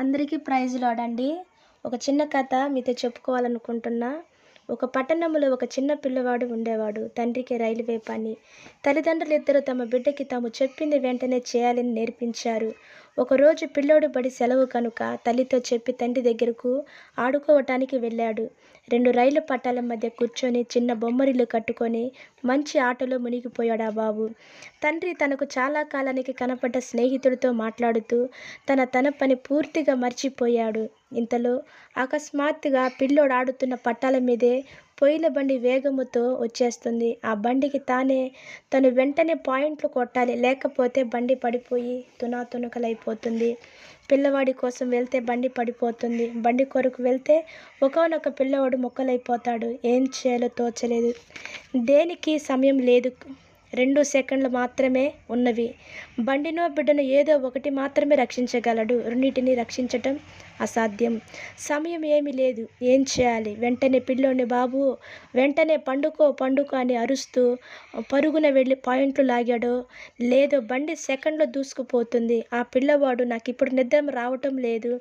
అందరికీ praise lord అండి. ఒక చిన్న కథ మీతో చెప్పుకోవాలనుకుంటున్నా. ఒక పట్టణంలో ఒక చిన్న పిల్లవాడు ఉండేవాడు. తండ్రికి రైల్వే పని. తల్లిదండ్రులిద్దరూ తమ బిడ్డకి తాము చెప్పింది వెంటనే చేయాలని నేర్పించారు. ఒకరోజు పిల్లోడు బడి సెలవు కనుక తల్లితో చెప్పి తండ్రి దగ్గరకు ఆడుకోవటానికి వెళ్ళాడు. 2 రైలు పట్టాల మధ్య కూర్చొని చిన్న బొమ్మరిల్లు కట్టుకొని మంచి ఆటలో మునిగిపోయాడు ఆ బాబు. తండ్రి తనకు చాలా కాలానికి కనపడ్డ స్నేహితుడితో మాట్లాడుతూ తన పని పూర్తిగా మర్చిపోయాడు. ఇంతలో అకస్మాత్తుగా పిల్లోడు ఆడుతున్న పట్టాల మీదే పొయ్యిల బండి వేగముతో వచ్చేస్తుంది. ఆ బండికి తను వెంటనే పాయింట్లు కొట్టాలి, లేకపోతే బండి పడిపోయి తునాతునకలైపోతుంది. పిల్లవాడి కోసం వెళ్తే బండి పడిపోతుంది. బండి కొరకు వెళ్తే ఒకానొక పిల్లవాడు ముక్కలైపోతాడు. ఏం చేయాలో తోచలేదు. దేనికి సమయం లేదు. 2 సెకండ్లు మాత్రమే ఉన్నవి. బండినో బిడ్డనో ఏదో ఒకటి మాత్రమే రక్షించగలడు. రెండింటిని రక్షించటం అసాధ్యం. సమయం ఏమీ లేదు. ఏం చేయాలి? వెంటనే పిల్లోడిని బాబు వెంటనే పండుకో అని అరుస్తూ పరుగున వెళ్ళి పాయింట్లు లాగాడో లేదో బండి సెకండ్లో దూసుకుపోతుంది. ఆ పిల్లవాడు నాకిప్పుడు నిద్ర రావటం లేదు,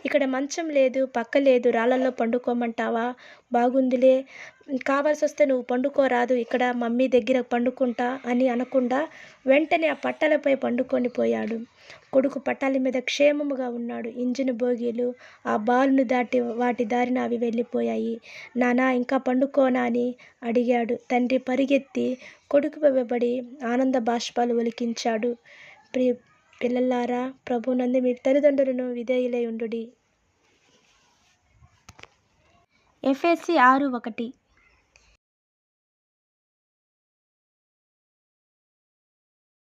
ఇక్కడ మంచం లేదు, పక్క లేదు, రాళ్ళల్లో పండుకోమంటావా? బాగుందిలే, కావాల్సి వస్తే నువ్వు పండుకోరాదు, ఇక్కడ మమ్మీ దగ్గర పండుకుంటా అని అనకుండా వెంటనే ఆ పట్టాలపై పండుకొని పోయాడు. కొడుకు పట్టాల మీద క్షేమముగా ఉన్నాడు. ఇంజిన్ బోగీలు ఆ బాలును దాటి వాటి దారిన అవి వెళ్ళిపోయాయి. నానా ఇంకా పండుకోనా అని అడిగాడు. తండ్రి పరిగెత్తి కొడుకు వెంబడి ఆనంద బాష్పాలు ఒలికించాడు. పిల్లలారా, ప్రభువునందు మీ తల్లిదండ్రులను విధేయులై ఉండుడి. ఎఫెసీ 6:1